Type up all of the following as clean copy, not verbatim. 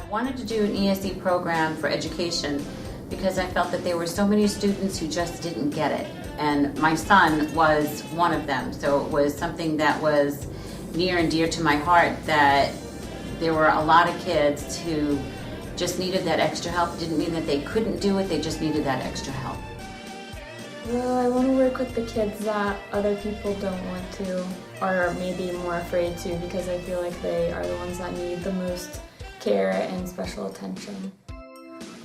I wanted to do an ESE program for education because I felt that there were so many students who just didn't get it. And my son was one of them, so it was something that was near and dear to my heart, that there were a lot of kids who just needed that extra help. Didn't mean that they couldn't do it, they just needed that extra help. Well, I want to work with the kids that other people don't want to, or maybe more afraid to, because I feel like they are the ones that need the most care and special attention.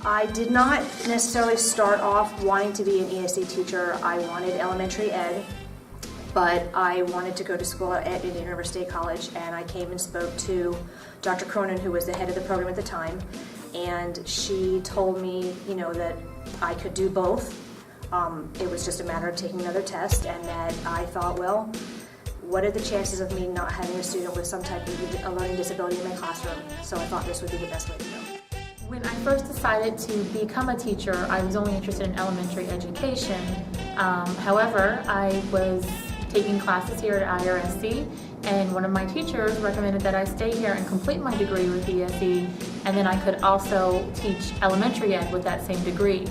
I did not necessarily start off wanting to be an ESE teacher. I wanted elementary ed, but I wanted to go to school at Indiana River State College, and I came and spoke to Dr. Cronin, who was the head of the program at the time, and she told me, that I could do both. It was just a matter of taking another test, and that I thought, well, what are the chances of me not having a student with some type of a learning disability in my classroom? So I thought this would be the best way to go. When I first decided to become a teacher, I was only interested in elementary education. However, I was taking classes here at IRSC, and one of my teachers recommended that I stay here and complete my degree with ESE, and then I could also teach elementary ed with that same degree.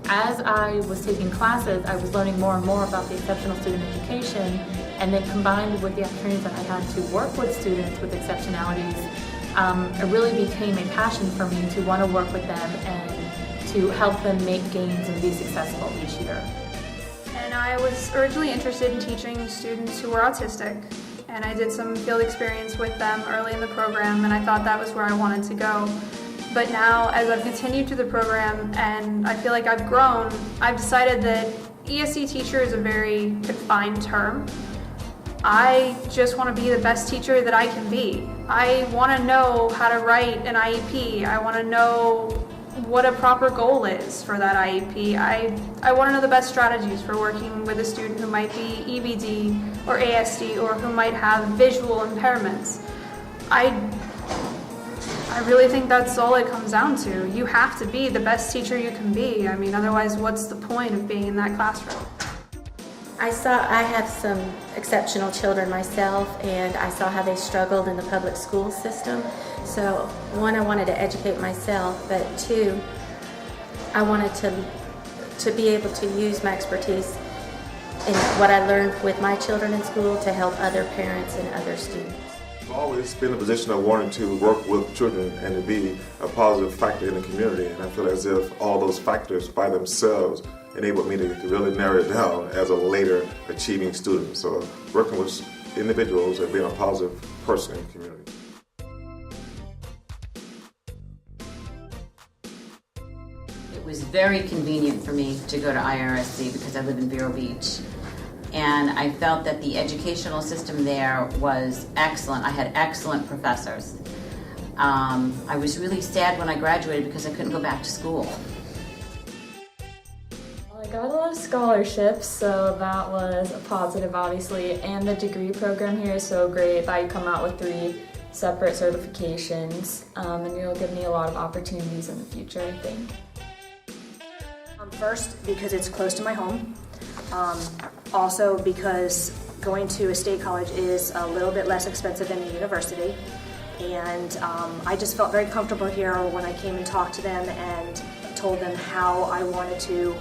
As I was taking classes, I was learning more and more about the exceptional student education, and then combined with the opportunities that I had to work with students with exceptionalities, it really became a passion for me to want to work with them and to help them make gains and be successful each year. And I was originally interested in teaching students who were autistic, and I did some field experience with them early in the program, and I thought that was where I wanted to go. But now, as I've continued through the program and I feel like I've grown, I've decided that ESE teacher is a very defined term. I just want to be the best teacher that I can be. I want to know how to write an IEP. I want to know what a proper goal is for that IEP. I want to know the best strategies for working with a student who might be EBD or ASD or who might have visual impairments. I really think that's all it comes down to. You have to be the best teacher you can be. I mean, otherwise, what's the point of being in that classroom? I have some exceptional children myself, and I saw how they struggled in the public school system. So one, I wanted to educate myself, but two, I wanted to be able to use my expertise in what I learned with my children in school to help other parents and other students. I've always been in a position of wanting to work with children and to be a positive factor in the community, and I feel as if all those factors by themselves enabled me to really narrow it down as a later achieving student. So working with individuals and being a positive person in the community. It was very convenient for me to go to IRSC because I live in Vero Beach. And I felt that the educational system there was excellent. I had excellent professors. I was really sad when I graduated because I couldn't go back to school. I got a lot of scholarships, so that was a positive, obviously, and the degree program here is so great that you come out with 3 separate certifications, and it'll give me a lot of opportunities in the future, I think. First, because it's close to my home. Also, because going to a state college is a little bit less expensive than a university. And I just felt very comfortable here when I came and talked to them and told them how I wanted to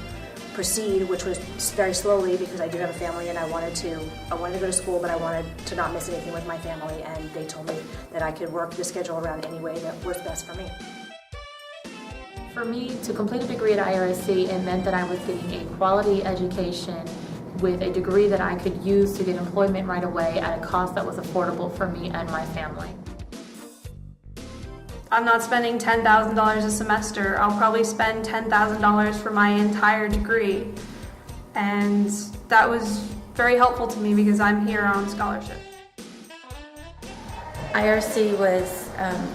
proceed, which was very slowly because I do have a family and I wanted to go to school, but I wanted to not miss anything with my family, and they told me that I could work the schedule around any way that was best for me. For me to complete a degree at IRSC, it meant that I was getting a quality education with a degree that I could use to get employment right away at a cost that was affordable for me and my family. I'm not spending $10,000 a semester. I'll probably spend $10,000 for my entire degree. And that was very helpful to me because I'm here on scholarship. IRC was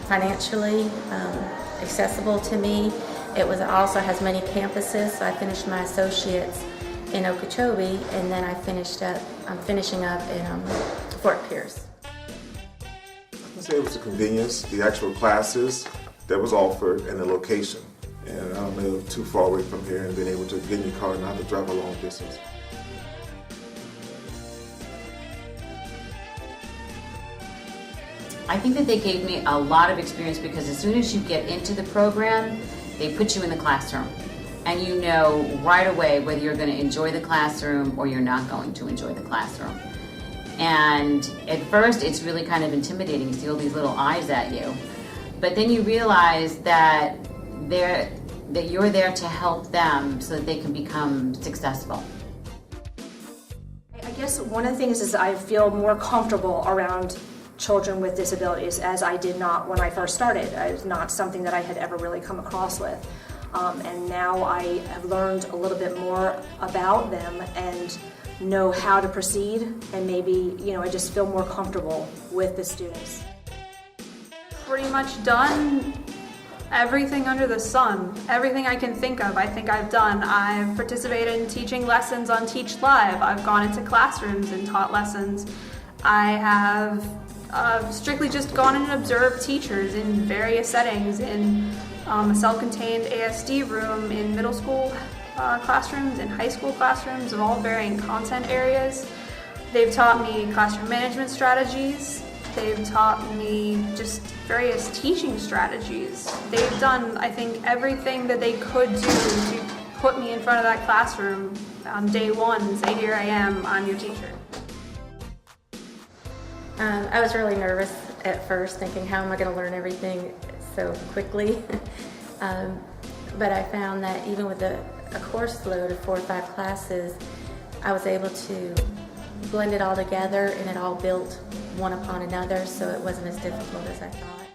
financially accessible to me. It also has many campuses, so I finished my associates in Okeechobee, and then I'm finishing up in Fort Pierce. I'd say it was the convenience, the actual classes that was offered, and the location. And I don't live too far away from here, and being able to get in your car and not have to drive a long distance. I think that they gave me a lot of experience because as soon as you get into the program, they put you in the classroom. And you know right away whether you're going to enjoy the classroom or you're not going to enjoy the classroom. And at first, it's really kind of intimidating. You see all these little eyes at you. But then you realize that you're there to help them so that they can become successful. I guess one of the things is I feel more comfortable around children with disabilities as I did not when I first started. It's not something that I had ever really come across with. And now I have learned a little bit more about them and know how to proceed, and maybe, I just feel more comfortable with the students. Pretty much done everything under the sun. Everything I can think of, I think I've done. I've participated in teaching lessons on Teach Live. I've gone into classrooms and taught lessons. I have strictly just gone in and observed teachers in various settings, in a self-contained ASD room, in middle school classrooms, in high school classrooms of all varying content areas. They've taught me classroom management strategies. They've taught me just various teaching strategies. They've done, I think, everything that they could do to put me in front of that classroom on day one and say, here I am, I'm your teacher. I was really nervous at first, thinking, how am I going to learn everything so quickly? But I found that even with a course load of 4 or 5 classes, I was able to blend it all together, and it all built one upon another, so it wasn't as difficult as I thought.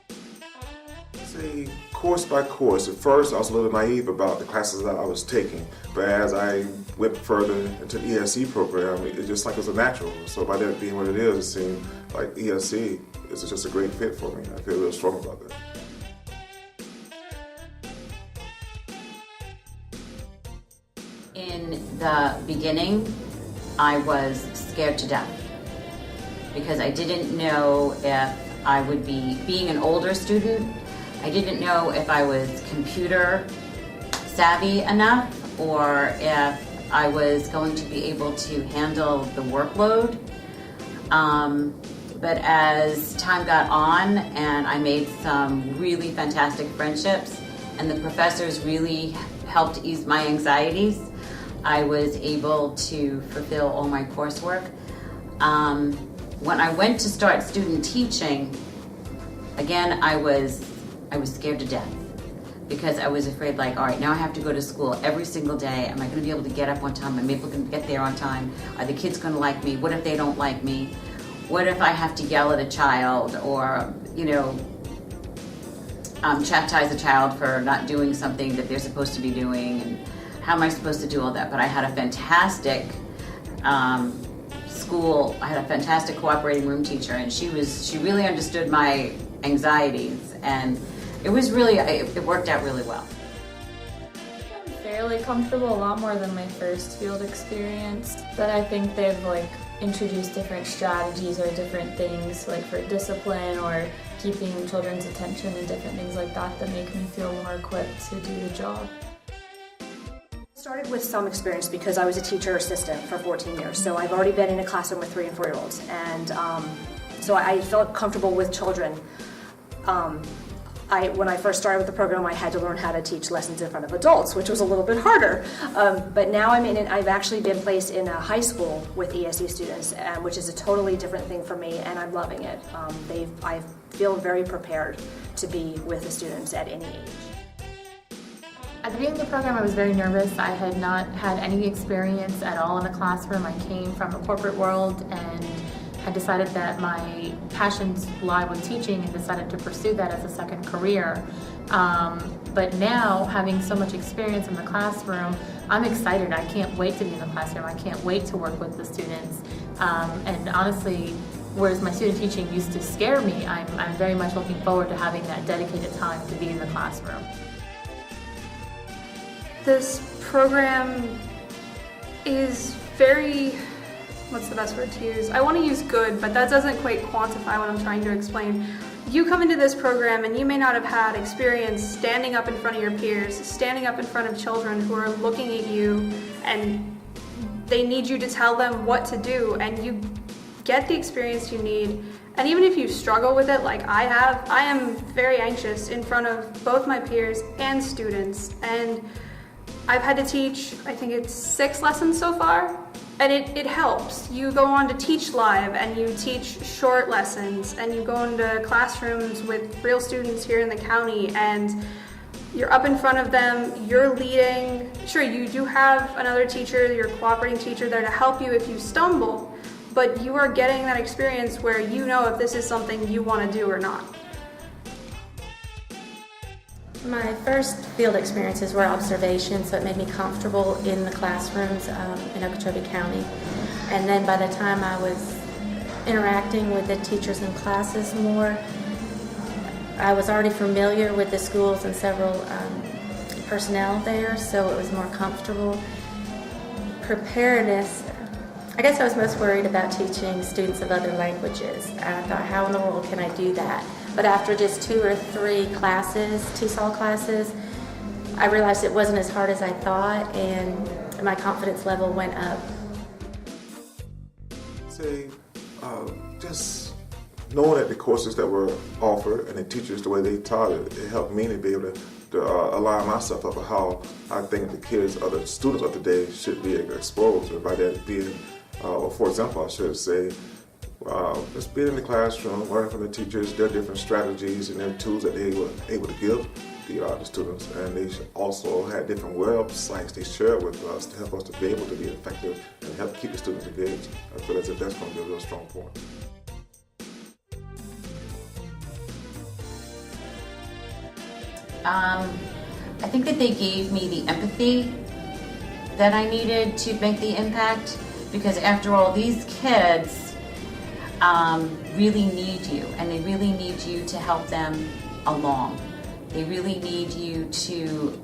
Say course by course. At first, I was a little naive about the classes that I was taking, but as I went further into the ESC program, it just like it was a natural. So by that being what it is, it seemed like ESC is just a great fit for me. I feel real strong about that. In the beginning, I was scared to death because I didn't know if I would be, being an older student, I didn't know if I was computer savvy enough or if I was going to be able to handle the workload. But as time got on and I made some really fantastic friendships and the professors really helped ease my anxieties, I was able to fulfill all my coursework. When I went to start student teaching, again, I was scared to death because I was afraid, like, all right, now I have to go to school every single day. Am I going to be able to get up on time? Am I able to get there on time? Are the kids going to like me? What if they don't like me? What if I have to yell at a child or, chastise a child for not doing something that they're supposed to be doing? And how am I supposed to do all that? But I had a fantastic school. I had a fantastic cooperating room teacher, and she really understood my anxieties, and it worked out really well. I'm fairly comfortable, a lot more than my first field experience, but I think they've introduced different strategies or different things for discipline or keeping children's attention and different things like that make me feel more equipped to do the job. Started with some experience because I was a teacher assistant for 14 years, so I've already been in a classroom with 3 and 4-year-olds, and so I felt comfortable with children. When I first started with the program, I had to learn how to teach lessons in front of adults, which was a little bit harder. But now I've actually been placed in a high school with ESC students, which is a totally different thing for me, and I'm loving it. I feel very prepared to be with the students at any age. At the beginning of the program, I was very nervous. I had not had any experience at all in a classroom. I came from a corporate world and had decided that my passions lie with teaching and decided to pursue that as a second career. But now, having so much experience in the classroom, I'm excited. I can't wait to be in the classroom. I can't wait to work with the students. And honestly, whereas my student teaching used to scare me, I'm very much looking forward to having that dedicated time to be in the classroom. This program is very, what's the best word to use? I want to use good, but that doesn't quite quantify what I'm trying to explain. You come into this program and you may not have had experience standing up in front of your peers, standing up in front of children who are looking at you and they need you to tell them what to do, and get the experience you need. And even if you struggle with it like I have, I am very anxious in front of both my peers and students. And I've had to teach, I think it's 6 lessons so far. And it helps. You go on to teach live and you teach short lessons and you go into classrooms with real students here in the county and you're up in front of them, you're leading. Sure, you do have another teacher, your cooperating teacher there to help you if you stumble, but you are getting that experience where you know if this is something you want to do or not. My first field experiences were observations, so it made me comfortable in the classrooms in Okeechobee County. And then by the time I was interacting with the teachers in classes more, I was already familiar with the schools and several personnel there, so it was more comfortable. Preparedness, I guess I was most worried about teaching students of other languages. I thought, how in the world can I do that? But after just 2 or 3 classes, TESOL classes, I realized it wasn't as hard as I thought, and my confidence level went up. Say, just knowing that the courses that were offered and the teachers, the way they taught it, it helped me to be able to align myself up with how I think the kids, or the students of today, should be exposed. And by that being, for example, I should say, just being in the classroom, learning from the teachers, their different strategies and their tools that they were able to give the students. And they also had different websites they shared with us to help us to be able to be effective and help keep the students engaged. I feel as if that's going to be a real strong point. I think that they gave me the empathy that I needed to make the impact, because after all, these kids really need you, and they really need you to help them along. They really need you to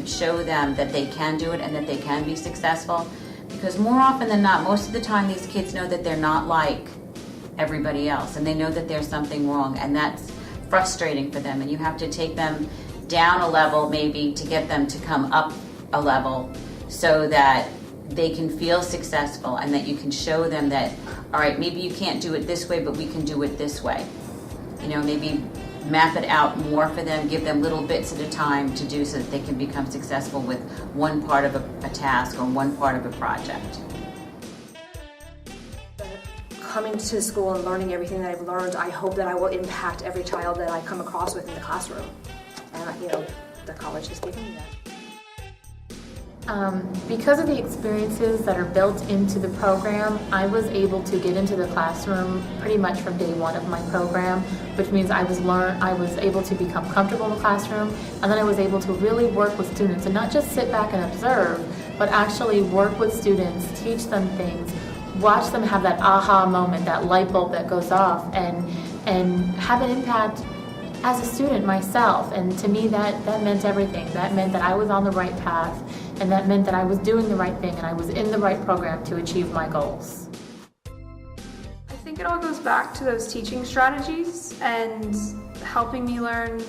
show them that they can do it and that they can be successful, because more often than not, most of the time these kids know that they're not like everybody else, and they know that there's something wrong, and that's frustrating for them, and you have to take them down a level maybe to get them to come up a level so that they can feel successful, and that you can show them that, all right, maybe you can't do it this way, but we can do it this way. You know, maybe map it out more for them, give them little bits at a time to do so that they can become successful with one part of a task or one part of a project. Coming to school and learning everything that I've learned, I hope that I will impact every child that I come across with in the classroom. And, you know, the college has given me that. Because of the experiences that are built into the program, I was able to get into the classroom pretty much from day one of my program, which means I was able to become comfortable in the classroom, and then I was able to really work with students and not just sit back and observe, but actually work with students, teach them things, watch them have that aha moment, that light bulb that goes off, and have an impact as a student myself. And to me, that meant everything. That meant that I was on the right path, and that meant that I was doing the right thing and I was in the right program to achieve my goals. I think it all goes back to those teaching strategies and helping me learn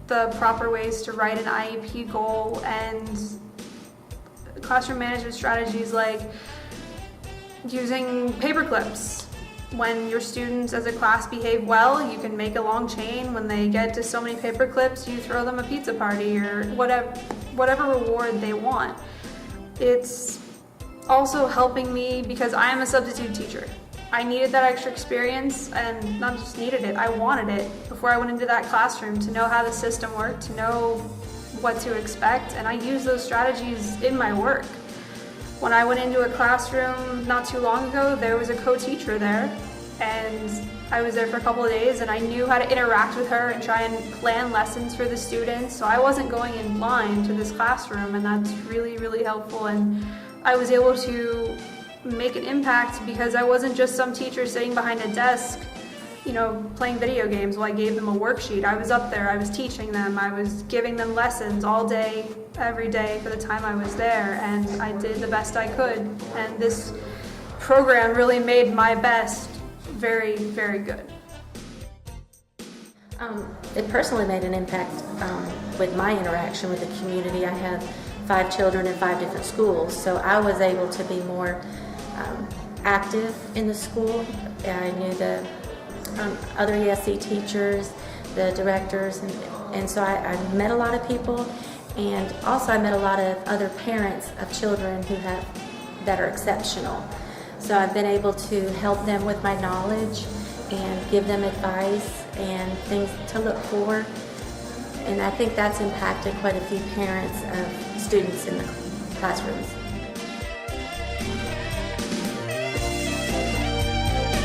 the proper ways to write an IEP goal, and classroom management strategies like using paper clips. When your students as a class behave well, you can make a long chain. When they get to so many paper clips, you throw them a pizza party or whatever reward they want. It's also helping me because I am a substitute teacher. I needed that extra experience, and not just needed it, I wanted it before I went into that classroom, to know how the system worked, to know what to expect, and I use those strategies in my work. When I went into a classroom not too long ago, there was a co-teacher there, and I was there for a couple of days, and I knew how to interact with her and try and plan lessons for the students, so I wasn't going in blind to this classroom, and that's really, really helpful. And I was able to make an impact because I wasn't just some teacher sitting behind a desk, you know, playing video games while I gave them a worksheet. I was up there, I was teaching them, I was giving them lessons all day, every day for the time I was there, and I did the best I could. And this program really made my best very, very good. It personally made an impact with my interaction with the community. I have 5 children in 5 different schools, so I was able to be more active in the school. I knew the other ESC teachers, the directors, and so I met a lot of people, and also I met a lot of other parents of children that are exceptional. So I've been able to help them with my knowledge and give them advice and things to look for, and I think that's impacted quite a few parents of students in the classrooms.